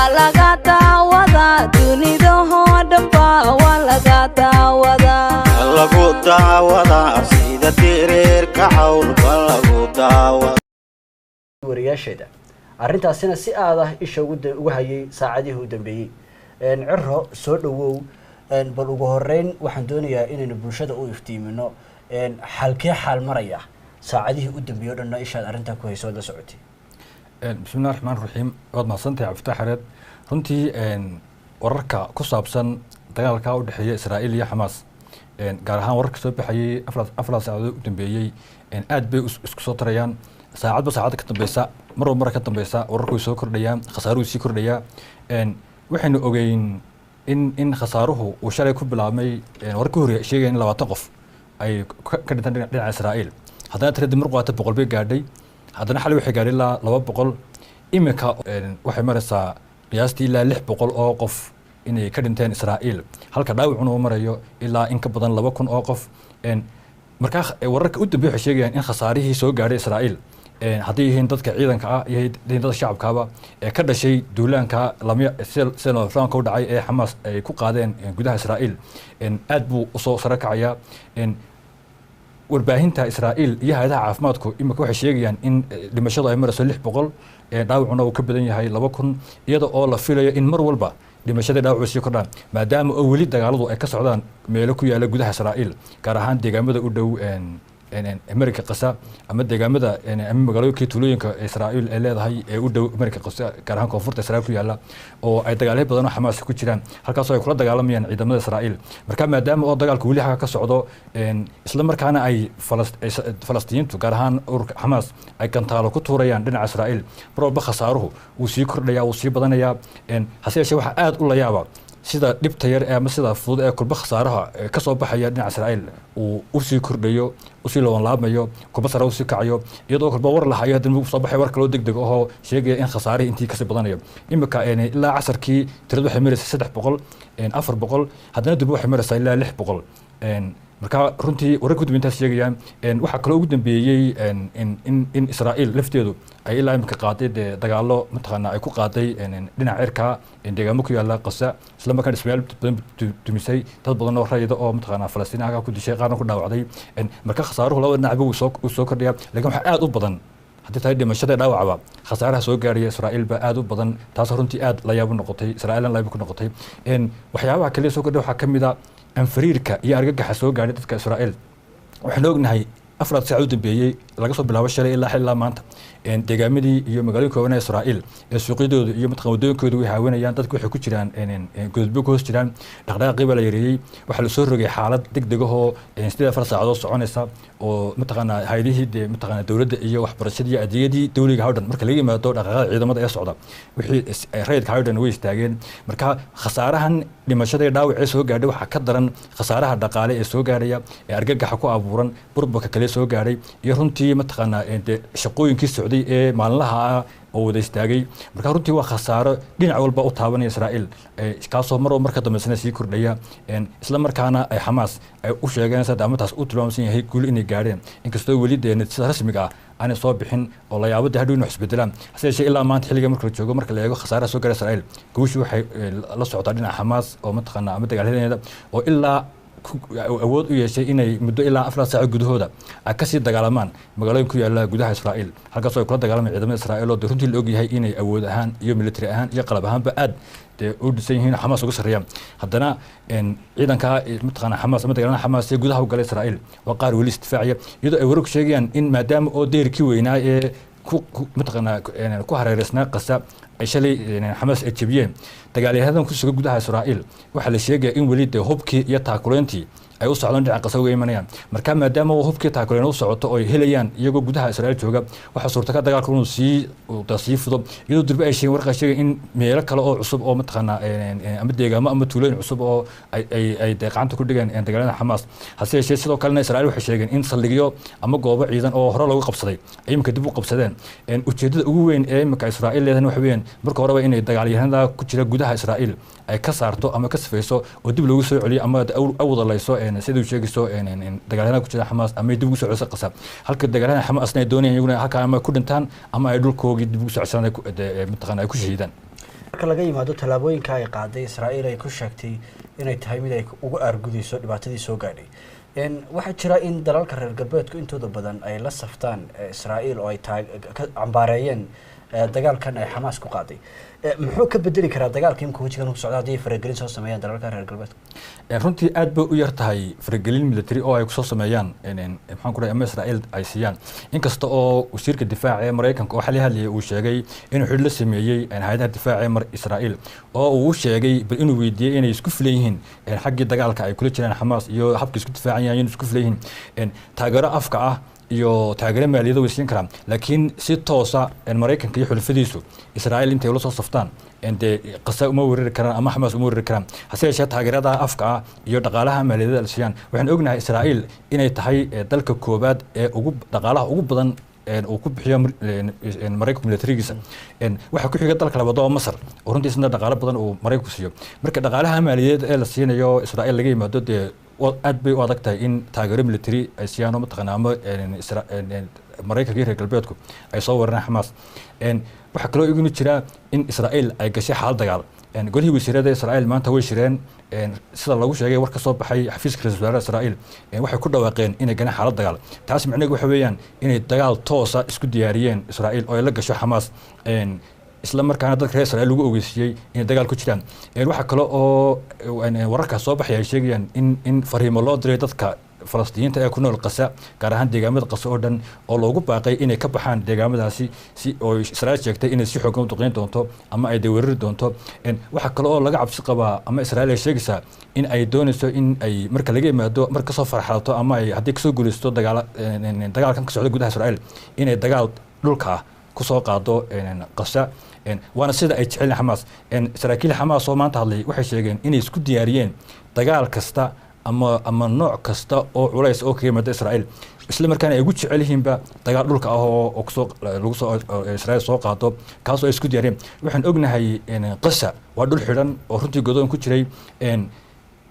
walagata wada dunido hodamba walagata wada lagu daawada sida tireer ka hawl lagu daawada wariyashada arrintaasina si aad ah isha ugu hayay saacadihii u dambeeyay cirro soo dhawow bal ugu horeyn waxaan doonayaa inaynu bulshada u iftiimino xalkee xal maraya saacadihii u dambeeyay dhanna isha arrinta ku hayso la socotay bismillaahir rahmaanir rahiim wad ma santay Cabdifatax Xareed runtii wararka ku saabsan dagaalka u dhaxeeya Israa'iil iyo Xamaas gaar ahaan wararka soo baxayay afar saacadood u dambeeyay aad bay isku soo tarayaan saacadba saacad ka dambaysa mar ka dambaysa wararku soo kordhayaan khasaaruhu sii kordhaya waxaynu ogeyn in khasaaruhu uu shalay ku bilaabmay wararka hore sheegay in 20 qof ay ka dhintaan dhinaca Israa'iil haddana tirada mar qaata 100 bay gaadhay haddana xalay waxay gaadhay ilaa 200 imika waxay maraysaa qiyaastii ilaa 600 oo qof inay ka dhinteen Israa'iil halka dhaawacuna uu marayo ilaa in ka badan 2,000 oo qof marka wararka u dambeeyay waxay sheegayaan in khasaarihii soo gaadhay Israa'iil haddii yihiin dadka ciidanka ah iyo dadka shacabkaaba ka dhashay duulaanka sida Franco dhacay ee Xamaas ay ku qaadeen gudaha Israa'iil aad buu u soo sare kacaya warbaahinta Israa'iil iyo hay'adaha caafimaadku imika waxay sheegayaan in dhimashadu ay marayso 600 dhaawacuna uu ka badan yahay 2,000 iyada oo la filayo in mar walba dhimashada dhaawacu sii kordhaan maadaama oo weli dagaaladu ay ka socdaan meelo ku yaala gudaha Israa'iil gaar ahaan deegaamada u dhow Amerika Qasa ama deegaamada ama magaalooyinka tuulooyinka Israa'iil ay leedahay ee u dhow Amerika Qasa gaar ahaan koonfurta Israa'iil ku yaala oo ay dagaalo badan oo Xamaas ku jiraan halkaas oo ay kula dagaalamayaan ciidamada Israa'iil marka maadaama oo dagaalku weli ka socdo isla markaana ay Falastiiniintu gaar ahaan ururka Xamaas ay gantaalo ku tuurayaan dhinaca Israa'iil marba khasaaruhu uu sii kordhaya uu sii badanaya hase yeeshee waxa aad u la yaaba sida dhibta yar ama sida fudud ee kulba khasaaraha ka soo baxaya dhinaca Israa'iil uu u sii kordhayo u sii loo laabmayo kulba sare u sii kacayo iyadoo kulba war la hayo hadana uu soo baxay war kale degdeg oo sheegaya in khasaaraha intii ka sii badanayo imika ilaa casarkii tiradu waxay maraysaa 300 400 hadana dib waxay maraysaa ilaa 600 marka runtii wararka gudbinta sheegayaan waxa kale ugu dambeeyay in Israa'iil lafteedu ay ilaa imka qaaday dagaalo mataqaana ay ku qaaday dhinaca cirka deegaamo ku yaala Qasa isla markaan Israa'iil dumisay dad badan oo rayida oo mataqaana Falastiinaha ku dishay qaarna ku dhaawacday marka khasaaruhu laba dhinac buu soo kordhaya laakiin waxa aad u badan haddii tahay dhimashada dhaawacba khasaaraha soo gaaraya Israa'iil ba aad u badan taas runtii aad la yaab noqotay Israa'iil la yaab ku noqotay waxyaabaha kale soo kordhay waxa kamid ah anfariirka iyo argagaxa soo gaadhay dadka Israa'iil waxaan ognahay afraad saac u dambeeyay laga soo bilaabo shalay ilaa maanta deegaamadii iyo magaalooyinka waaweyn ee Israa'iil ee suuqyadooda iyo mataqan wadooyinkooda way haawanayaan dadku waxay ku jiraan gudbo ku hoos jiraan dhaqdhaqaaqii baa la yareeyay waxa la soo rogay xaalad degdeg ah oo 4 saacadood soconaysa oo mataqan hay'adihii mataqan dawladda iyo waxbarashadii iyo adeegyadii dawliga hawdhan marka laga yimaado dhaqdhaqaaqa ciidamada ee socda wixii rayidka hawdhan way istaageen marka khasaarahan dhimashada dhaawac soo gaadhay waxa ka daran khasaaraha dhaqaale ee soo gaaraya ee argagaxa ku abuuran burburka kale soo gaadhay iyo runtii mataqan shaqooyinkii socday ee maalinlaha oo wada istaagay marka runtii waa khasaaro dhinac walba u taabanaya Israa'iil kaasoo marka dambeysana sii kordhaya isla markaana ay Xamaas ay u sheegeen sadamataas u tilmaamsan yahay guul inay gaareen inkastoo weli sida rasmiga ah aan soo bixin oo la yaabo hadhow inuu isbedelaan hase yeeshee ilaa maanta xilliga marka la joogo marka la eego khasaaraha soo gaaray Israa'iil guushu waxay la socotaa dhinaca Xamaas oo mataqaana ama dagaalyadeeda oo ilaa awood u yeeshay inay muddo ilaa 4 saac gudahooda ay ka sii dagaalamaan magaalooyinka ku yaala gudaha Israa'iil halkaas oo ay kula dagaalamaan ciidamada Israa'iil oo runtii la og yahay inay awood ahaan iyo military ahaan iyo qalab ahaanba aad u dhisan yihiin Xamaas uga sareeyaan haddana ciidanka mataqaana Xamaas ama dagaalada Xamaas ee gudaha u galay Israa'iil waa qaar weli istifaaciya iyadoo ay wararku sheegayaan in maadaama oo deerkii weynaa ee mataqaana ku hareereysnaa Qasa ay shalay Xamaas ay jabiyeen dagaalyahadan ku sugan gudaha Israa'iil waxa la sheegay in weli hubkii iyo taakuleyntii ay u socdaan dhinaca Qasa uga imanayaan marka maadaama uu hubkii taakuleen u socoto oo ay helayaan iyagoo gudaha Israa'iil jooga waxa suurtagal dagaalku inuu sii fudo iyadoo durba ay sheegay in meelo kale oo cusub oo mataqaana ama deegaamo ama tuulooyin cusub oo ay gacanta ku dhigeen dagaalada Xamaas hase yeeshee sidoo kalena Israa'iil waxay sheegeen in saldhigyo ama goobo ciidan oo hore loogu qabsaday ay imka dib u qabsadeen ujeedada ugu weyn ee imka Israa'iil leedahay waxa weeyaan marka horeba inay dagaalyahanada ku jira gudaha Israa'iil ay ka saarto ama ka sifayso oo dib loogu soo celiyo ama awdalayso sidoo sheegayso dagaalada ku jira Xamaas ama dib ugu soo celiso Qasa halka dagaalada Xamaas ay doonayaan iyaguna halka ama ku dhintaan ama ay dhulkooda dib ugu soo celisadaan mataqaana ay ku shahiidaan marka laga yimaado tallaabooyinka ay qaaday Israa'iil ay ku sheegtay inay tahay mid ay ugu argudayso dhibaatadii soo gaadhay waxaa jira in dalalka reer galbeedku intooda badan ay la saftaan Israa'iil oo ay cambaareeyeen dagaalkan ay Xamaas ku qaaday muxuu ka bedeli karaa dagaalka imka wajigan ku socda haddii faragelin soo sameeyaan dalalka reer galbeedka runtii aad bay u yar tahay faragelin military oo ay ku soo sameeyaan maxaan ku dhahay Israa'iil ay siiyaan inkasta oo wasiirka difaaca ee Mareykanka oo xalay hadlay uu sheegay inuu xidh la sameeyay hay'adaha difaaca ee Israa'iil oo uu sheegay inuu weydiiyay inay isku filayeen xaggii dagaalka ay kula jiraan Xamaas iyo habka isku difaacayaan inay isku filayeen taageero afka ah iyo taageero maaliyada way siin karaan laakiin si toosa Mareykanka iyo xulafadiisu Israa'iil intay la soo saftaan qasa uma weerari karaan ama Xamaas uma weerari karaan hase yeeshee taageerada afka ah iyo dhaqaalaha maaliyada la siiyaan waxaan ognahay Israa'iil inay tahay dalka koobaad ee ugu dhaqaalaha ugu badan uu ku bixiyo Mareykanka militarigiisa waxa ku xiga dalka labaad oo Masar oo runtiisna dhaqaale badan uu Mareykanku siiyo marka dhaqaalaha maaliyadeed ee la siinayo Israa'iil laga yimaado aad bay u adag tahay in taageero military ay siiyaan oo mataqaana ama Mareykanka iyo reer galbeedku ay soo weeraraan Xamaas waxa kaloo iguna jira in Israa'iil ay gashay xaalad dagaal golihii wasiirada Israa'iil maanta way shireen sida lagu sheegay war ka soo baxay xafiiska ra'iisul wasaaraha Israa'iil waxay ku dhawaaqeen inay galaan xaalad dagaal taas macnaheedu waxa weeyaan inay dagaal toosa isku diyaariyeen Israa'iil oo ay la gasho Xamaas isla markaana dadka reer Israa'iil lagu ogeysiyay in dagaal ku jiraan waxa kale oo wararka soo baxay ay sheegayaan in fariimo loo diray dadka Falastiiniinta ee ku nool Gaza gaar ahaan deegaamada Gaza oo dhan oo loogu baaqay inay ka baxaan deegaamadaasi si oo Israa'iil sheegtay inay si xooggan u duqeyn doonto ama ay weerari doonto waxa kale oo laga cabsi qabaa ama Israa'iil ay sheegaysaa in ay doonayso in ay marka laga yimaado marka soo farxato ama ay haddii ka soo guuleysto dagaalkan ka socda gudaha Israa'iil inay dagaal dhulka ah ku soo qaado Gaza waana sida ay jecel Xamaas saraakiil Xamaas oo maanta hadlay waxay sheegeen inay isku diyaariyeen dagaal kasta ama nooc kasta oo culays oo ka yimaada Israa'iil isla markaana ay ugu jecel yihiinba dagaal dhulka ah oo lagu soo Israa'iil soo qaado kaas oo ay isku diyaariyeen waxaan ognahay Gaza waa dhul xidhan oo runtii godoon ku jiray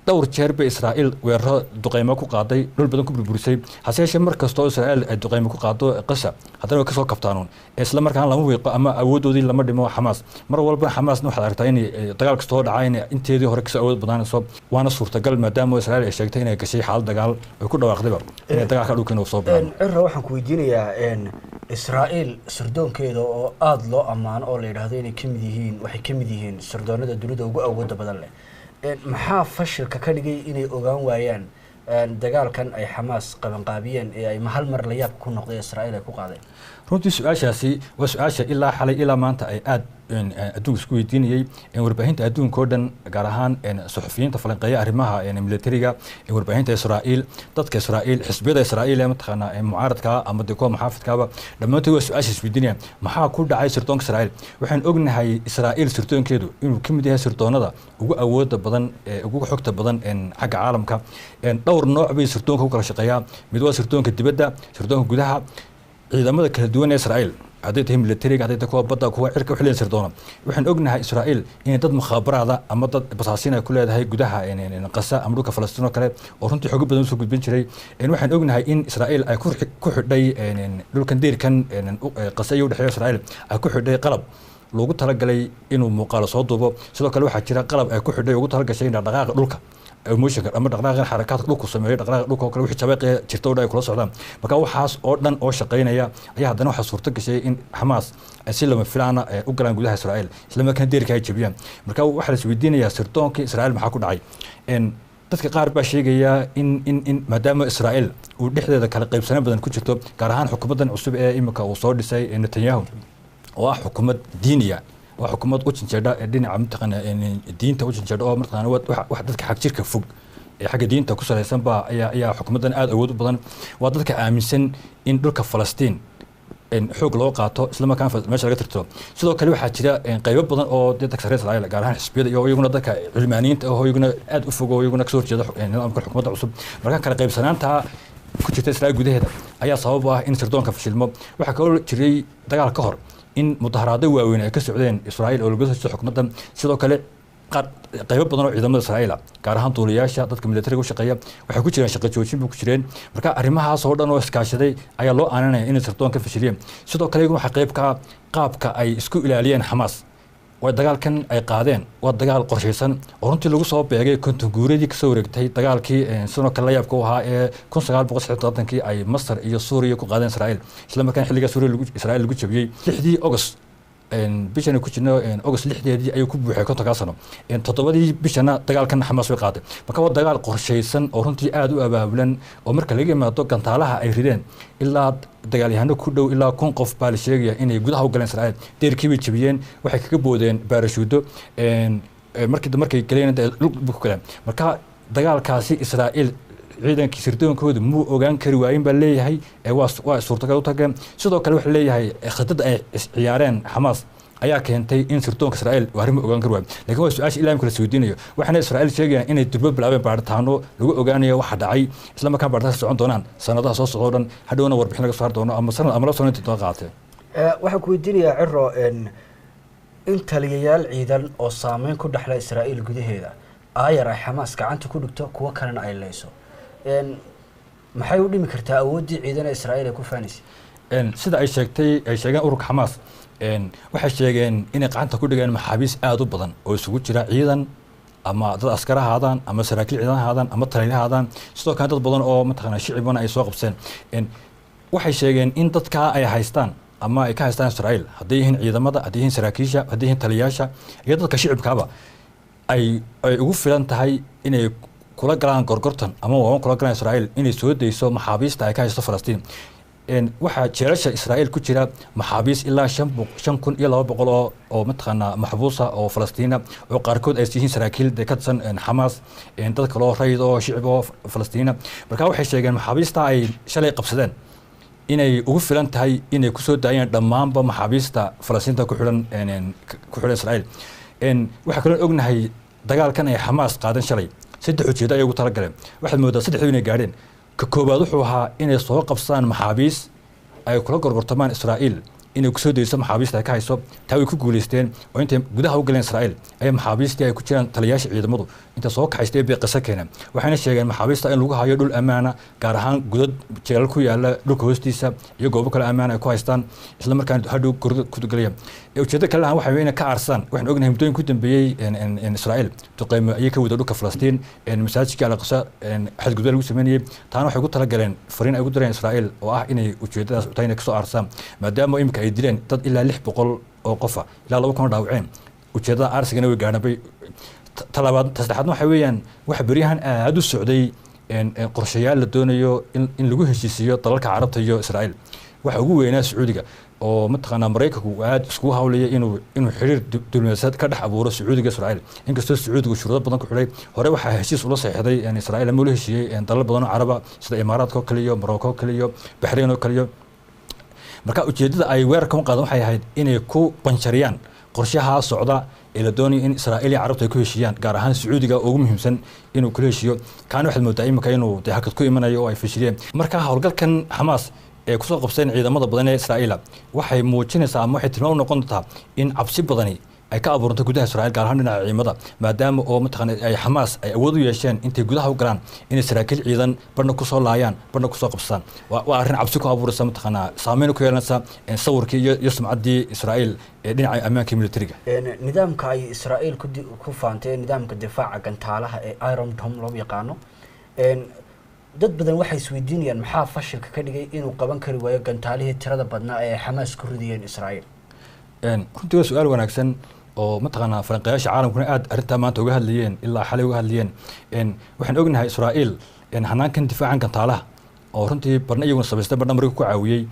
dhowr jeer bay Israa'iil weeraro duqeymo ku qaaday dhul badan ku burburisay hase yeeshee mar kasta oo Israa'iil ay duqeymo ku qaado Gaza haddana way ka soo kabtaanoon isla markaana lama weeqo ama awoodoodii lama dhimo Xamaas mar walba Xamaasna waxaad aragtaa in dagaal kasta oo dhacay in inteedii hore ka soo awood badanayso waana suurtagal maadaama Israa'iil ay sheegtay inay gashay xaalad dagaal ay ku dhawaaqdayba in dagaalka dhulka inuu soo baxo cirra waxaan ku weydiinayaa Israa'iil sirdoonkeeda oo aad loo ammaan oo la yiraahdo inay kamid yihiin waxay kamid yihiin sirdoonada dunida ugu awoodda badan leh maxaa fashilka ka dhigay inay ogaan waayaan dagaalkan ay Xamaas qabanqaabiyeen ee ay hal mar la yaab ku noqday Israa'iil ay ku qaadeen runtii su'aashaasi waa su'aasha ilaa xalay ilaa maanta ay aad adduunka isku weydiinayay warbaahinta adduunka oo dhan gaar ahaan suxufiyiinta falanqeeya arrimaha militariga warbaahinta Israa'iil dadka Israa'iil xisbiyada Israa'iil ee mataqaana mucaaradka ama kuwa muxaafidkaaba dhammaantood waa su'aasha isweydiinayaan maxaa ku dhacay sirdoonka Israa'iil waxaan ognahay Israa'iil sirdoonkeedu inuu ka mid yahay sirdoonada ugu awoodda badan ugu xogta badan xagga caalamka dhowr nooc bay sirdoonka u kala shaqeeyaa mid waa sirdoonka dibadda sirdoonka gudaha ciidamada kala duwan ee Israa'iil hadday tahay militariga hadday tahay kuwa badda kuwa cirka u xilin sirdoona waxaan ognahay Israa'iil in dad mukhaabaraada ama dad basaasiin ay ku leedahay gudaha Gaza ama dhulka Falastiin oo kale oo runtii xoog badan soo gudbin jiray waxaan ognahay in Israa'iil ay ku xidhay dhulkan deerkan Gaza iyo dhaxay Israa'iil ay ku xidhay qalab loogu talagalay inuu muuqaal soo duubo sidoo kale waxaa jira qalab ay ku xidhay ugu talagashay in dhaqaaqa dhulka emotionka ama dhaqdhaqaaqa xarakaadka dhulku sameeyo dhaqdhaqaaqa dhulka oo kale wixii jabeeqay jirto oo ay kula socdaan marka waxaas oo dhan oo shaqeynaya ayaa haddana waxa suurto gashay in Xamaas ay si lama filaana u galaan gudaha Israa'iil isla markaana deerka ay jabiyaan marka waxa la isweydiinayaa sirdoonka Israa'iil maxaa ku dhacay dadka qaar baa sheegaya in maadaama Israa'iil uu dhexdeeda kala qaybsanaan badan ku jirto gaar ahaan xukuumadan cusub ee imika uu soo dhisay Netanyahu oo ah xukuumad diiniya waa xukuumad u janjeedha dhinaca mataqaana diinta u janjeedha oo mataqaana wax dadka xaq jirka fog ee xagga diinta ku salaysan baa ayaa xukuumadan aad awood u badan waa dadka aaminsan in dhulka Falastiin xoog loo qaato isla markaana meesha laga tirto sidoo kale waxaa jira qaybo badan oo dadka sare Israa'iil gaar ahaan xisbiyada iyo iyaguna dadka cilmaaniyiinta oo iyaguna aad u fog oo iyaguna ka soo horjeeda nidaamka xukuumadda cusub marka kala qaybsanaanta ku jirta Israa'iil gudaheeda ayaa sabab u ah in sirdoonka fashilmo waxa kaloo jiray dagaal ka hor in mudaharaado waaweyn ay ka socdeen Israa'iil oo lagu soo xukuumadda sidoo kale qaybo badan oo ciidamada Israa'iil gaar ahaan duuliyaasha dadka militariga u shaqeeya waxay ku jireen shaqo joojin ku jireen marka arrimahaas oo dhan oo iskaashaday ayaa loo aananaya in sirdoonka fashiliyeen sidoo kale waxa qayb ka qaabka ay isku ilaaliyeen Xamaas dagaalkan ay qaadeen waa dagaal qorshaysan oo runtii lagu soo beegay konton guuradii kasoo wareegtay dagaalkii sidoo kale la yaabka u ahaa ee 1996 ay Masar iyo Suuriya ku qaadeen Israa'iil isla markaan xilliga Suuriya Israa'iil lagu jabiyay 6 August bishana ku jirno August 6deedii ayuu ku buuxay konton sano 7 bishana dagaalkan Xamaas way qaaday marka waa dagaal qorshaysan oo runtii aad u abaabulan oo marka laga yimaado gantaalaha ay rideen ilaa dagaalyahano ku dhow ilaa 1000 qof baa la sheegaya inay gudaha u galeen Israa'iil deerkii bay jabiyeen waxay kaga boodeen baarashuudo markay galeen dhulka ku galeen marka dagaalkaasi Israa'iil ciidankii sirdoonkooda muu ogaan kari waayin baa leeyahay waa suurtagal u tageen sidoo kale waxa leeyahay khadada ay ciyaareen Xamaas ayaa keentay in sirdoonka Israa'iil arrimo ogaan kari waayo laakiin waa su'aasha ilaa imka la weydiinayo waxaana Israa'iil sheegayaan inay durba bilaabeen baaritaano lagu ogaanayo waxa dhacay isla markaan baaritaanka socon doonaan sanadaha soo socdo dhan hadhowna warbixin laga soo doono ama sanad ama la soo inta qaatay waxaan ku weydiinayaa Ciro in taliyayaal ciidan oo saameyn ku dhaxla Israa'iil gudaheeda ayar ay Xamaas gacanta ku dhigto kuwa kalena ay leeyso maxay u dhimi kartaa awoodii ciidan Israa'iil ku faanisi sida ay sheegeen ururka Xamaas waxay sheegeen inay gacanta ku dhigeen maxaabiis aad u badan oo isugu jira ciidan ama dad askar ahaadaan ama saraakiil ciidan ahaadaan ama taliyayaal ahaadaan sidoo kale dad badan oo mataqaanaa shicibana ay soo qabseen waxay sheegeen in dadka ay haystaan ama ay ka haystaan Israa'iil haddii yihiin ciidamada haddii yihiin saraakiisha haddii yihiin taliyayaasha iyo dadka shicibkaaba ay ugu filan tahay inay kula galaan gorgortan ama waa kula galaan Israa'iil inay soo deyso maxaabiista ay ka haysto Falastiin waxa jeelasha Israa'iil ku jira maxaabiis ilaa 5200 oo mataqaanaa maxbuusa oo Falastiina oo qaarkood ay yihiin saraakiil ka tirsan Xamaas dad kale oo rayid oo shicib oo Falastiina marka waxay sheegeen maxaabiista ay shalay qabsadeen inay ugu filan tahay inay ku soo daayaan dhammaanba maxaabiista Falastiinta ku xiran Israa'iil waxa kale ognahay dagaalkan ay Xamaas qaadan shalay 3 ujeedo ay ugu tala galeen waxaad moodaa 3 inay gaadheen ka koobaad wuxuu ahaa inay soo qabsadaan maxaabiis ay kula gorgortamaan Israa'iil inay ku soo deyso maxaabiista ay ka hayso taa way ku guuleysteen oo intay gudaha u galeen Israa'iil ay maxaabiistii ay ku jiraan taliyayaasha ciidamadu inta soo kaxaystay bay qasa keeneen waxayna sheegeen maxaabiista in lagu hayo dhul amaana gaar ahaan gudad jeelal ku yaala dhulka hoostiisa iyo goobo kale amaana ay ku haystaan isla markaana hadhow ku galaya ujeedada kale waxa weeye inay ka aarsan waxaan ognahay muddooyin ku dambeeyay Israa'iil tuqaymo ay ka wada dhulka Falastiin masaajidka Al-Aqsa xadgudub lagu sameeyay taana waxay ku tala galeen fariin ay ugu direen Israa'iil oo ah inay ujeedadaas u tahay inay ka soo aarsan maadaama imka ay dileen dad ilaa 600 oo qof ilaa 200 dhaawaceen ujeedada aarsigana way gaadhabay talabaad saddexaadna waxa weeyaan waxa bariyahan aad u socday qorshayaal la doonayo in lagu heshiisiyo dalalka Carabta iyo Israa'iil waxa ugu weynaa Sacuudiga oo mataqaanaa Mareykanku aad isku hawlaya inuu xiriir diblomaasiyadeed ka dhex abuuro Sacuudiga Israa'iil inkastoo Sacuudigu shuruudo badan ku xidhay hore waxa heshiis ula saxiixday Israa'iil ama ula heshiiyay dalal badan oo Carab sida Imaaraadka kale iyo Morocco kale iyo Bahrain oo kale iyo marka ujeedada ay weerarkan qaadan waxay ahayd inay ku banjariyaan qorshaha socda ee la doonayo in Israa'iil iyo Carabta ay ku heshiiyaan gaar ahaan Sacuudiga ugu muhiimsan inuu ku heshiiyo kaana waxaad moodaa imika inuu hakad ku imanayo oo ay fashiliyeen marka howlgalkan Xamaas ee ku soo qabseen ciidamada badan ee Israa'iil waxay muujinaysaa ama waxay tilmaam noqon doontaa in cabsi badani ay ka abuurantay gudaha Israa'iil gaar ahaan dhinaca ciidamada maadaama oo mataqaanaa ay Xamaas ay awood u yeesheen intay gudaha u galaan inay saraakiil ciidan barna ku soo laayaan barna ku soo qabsadaan waa arrin cabsi ku abuuraysa mataqaanaa saameyn ku yeelanaysa sawirkii iyo sumcaddii Israa'iil ee dhinaca ammaanka militariga nidaamka ay Israa'iil ku faantay nidaamka difaaca gantaalaha ee Iron Dome loo yaqaano dad badan waxay isweydiinayaan maxaa fashilka ka dhigay inuu qaban kari waayo gantaalihii tirada badnaa ee Xamaas ku ridiyeen Israa'iil runtii waa su'aal wanaagsan oo mataqaanaa falanqeeyaasha caalamkuna aad arrintaa maanta uga hadlayeen ilaa xalay uga hadlayeen waxaan ognahay Israa'iil hanaankan difaacan gantaalaha oo runtii barna iyaguna samaystay barna Mareykanku ku caawiyey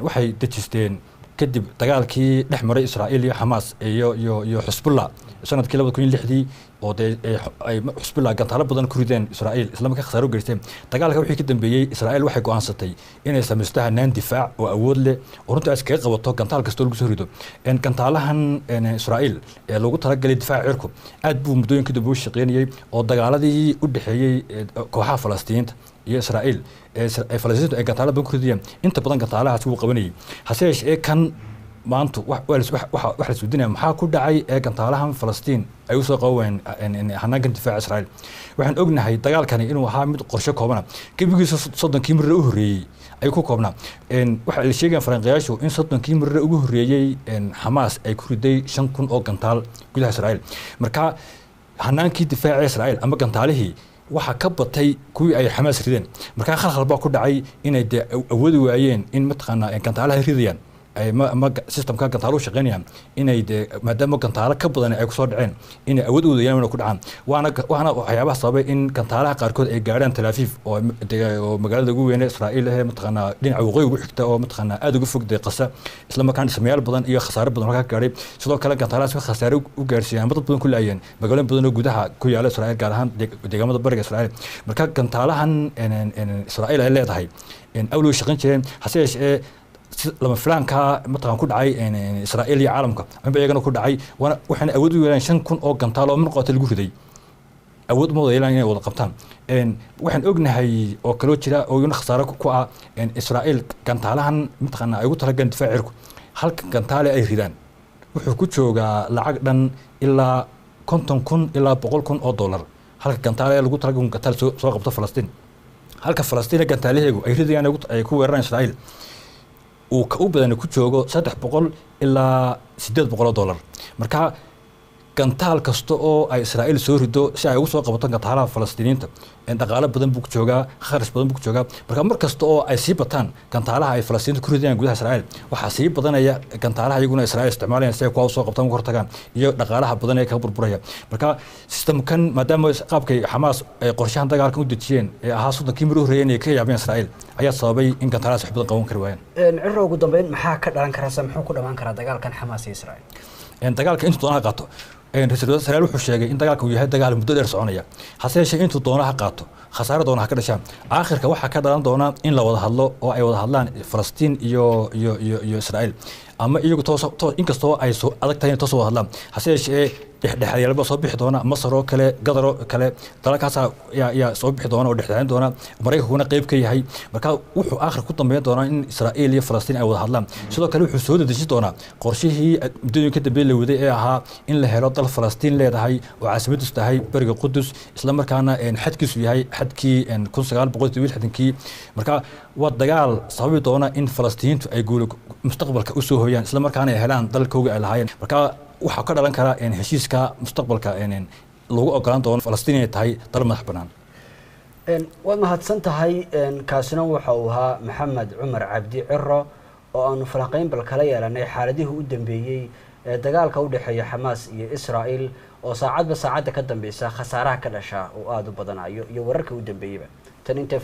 waxay dejisteen kadib dagaalkii dhex maray Israa'iil iyo Xamaas iyo Xisbullah sanadkii 2006 oo ay Xisbullah gantaalo badan ku rideen Israa'iil isla markaa khasaaro geystay dagaalka wixii ka dambeeyay Israa'iil waxay go'aansatay inay samaysto hanaan difaac oo awood leh oo runtii iskaga qabato gantaal kasta lagu soo rido gantaalahan Israa'iil ee lagu talagalay difaac cirku aad buu muddooyinkii dambe u shaqeynayay oo dagaaladii u dhaxeeyay kooxaha Falastiinta iyo Israa'iil ay Falastiintu ay gantaalo badan ku ridiyeen inta badan gantaalahaas uu qabanayay hase yeeshee kan maanta wax la isweydiinaya maxaa ku dhacay ee gantaalahan Falastiin ay u soo qabeen hanaanka difaaca Israa'iil waxaan ognahay dagaalkani inuu ahaa mid qorshe koobana gebigiisa 30 mar u horeeyay ay ku koobnaa waxa la sheegay Faranqiyaashu in 30 mar ugu horeeyay Hamas ay ku riday 5,000 oo gantaal gudaha Israa'iil marka hanaankii difaaca Israa'iil ama gantaalihii waxa ka batay kuwii ay Hamas rideen marka khalkhal baa ku dhacay inay awoodi waayeen in matqana gantaalaha ridayaan ay ma systemka gantaalo shaqeynayaan inay maadaama gantaalo ka badan ay ku soo dhaceen inay awood u leeyaan ku dhacaan waana waxyaabaha sababay in gantaalaha qaarkood ay gaaraan Tel Aviv oo magaalada ugu weyn ee Israa'iil ah matqana dhinaca waqooyi ugu xigta oo matqana aad uga fog Qasa isla markaan dhismayaal badan iyo khasaare badan ka gaaray sidoo kale gantaalahaas wax khasaare u gaarsiiyeen dad badan ku laayeen magaalooyin badan oo gudaha ku yaala Israa'iil gaar ahaan deegaamada bariga Israa'iil marka gantaalahan Israa'iil ay leedahay awlu shaqeyn jireen haseesh lama filaanka mataqaan ku dhacay Israa'iil iyo caalamka ama iyagana ku dhacay waxaan awood u yeelan 5,000 oo gantaal oo marqaata lagu riday awood ma yeelan inay wada qabtaan waxaan ognahay oo kale jira oo iyana khasaare ku ah Israa'iil gantaalahan mataqaan ay ugu talagaan difaac cirku halka gantaale ay ridaan wuxuu ku joogaa lacag dhan ilaa 50,000 ilaa 100,000 oo dollar halka gantaale lagu talagaan gantaal soo qabto Falastiin halka Falastiin gantaalaheegu ay ridayaan ay ku weeraraan Israa'iil oo ka u badan ku joogo 300 ilaa 800 dollar marka gantaal kasta oo ay Israa'iil soo rido si ay ugu soo qabato gantaalaha Falastiiniinta dhaqaale badan buu ku joogaa kharash badan buu ku joogaa marka mar kasta oo ay sii bataan gantaalaha ay Falastiiniinta ku ridayaan gudaha Israa'iil waxa sii badanaya gantaalaha iyaguna Israa'iil isticmaalayaan si ay ku soo qabtaan ka hortagaan iyo dhaqaalaha badan ee ka burburaya marka systemkan maadaama qaabkay Hamas ay qorshahan dagaalka u dejiyeen ee ahaa 30 mar u horeeyay inay ka yaabeen Israa'iil ayaa sababay in gantaalahaas wax badan qaban kari waayeen cirro ugu dambeyn maxaa ka dhalan kara muxuu ku dhamaan karaa dagaalkan Hamas iyo Israa'iil dagaalka intuu doonaa qaato ra'iisul wasaare wuxuu sheegay in dagaalku yahay dagaal muddo dheer soconaya hase yeeshee intuu doonaha qaato khasaare doonaha ka dhashaan aakhirka waxa ka dhalan doona in la wada hadlo oo ay wada hadlaan Falastiin iyo Israa'iil ama iyagu toos inkastoo ay soo adag tahay toos wada hadlaan hase yeeshee dhexdhexaadiyalba soo bixi doona Masar oo kale Qatar oo kale dalkaas ayaa soo bixi doona oo dhexdhexaadin doona Mareykankuna qayb ka yahay marka wuxuu aakhir ku dambeyn doona in Israa'iil iyo Falastiin ay wada hadlaan sidoo kale wuxuu soo dedejin doona qorshihii muddooyinka dambe la waday ee ahaa in la helo dal Falastiin leedahay oo caasimadiisu tahay bariga Qudus isla markaana xadkiisu yahay xadkii 1960 marka waa dagaal sababi doona in Falastiiniintu ay guulo mustaqbalka u soo hooyaan isla markaana ay helaan dalkooda ay lahaayeen marka waxa ka dhalan kara heshiiska mustaqbalka lagu ogolaan doono Falastiin ay tahay dal madax banaan waad mahadsan tahay kaasina waxa uu ahaa Maxamed Cumar Cabdi Cirro oo aanu falanqeyn bal kala yeelanay xaaladihii u dambeeyay ee dagaalka u dhaxeeya Hamas iyo Israa'iil oo saacadba saacada ka dambaysa khasaaraha ka dhasha oo aad u badanayo iyo wararka u dambeeyay tan intay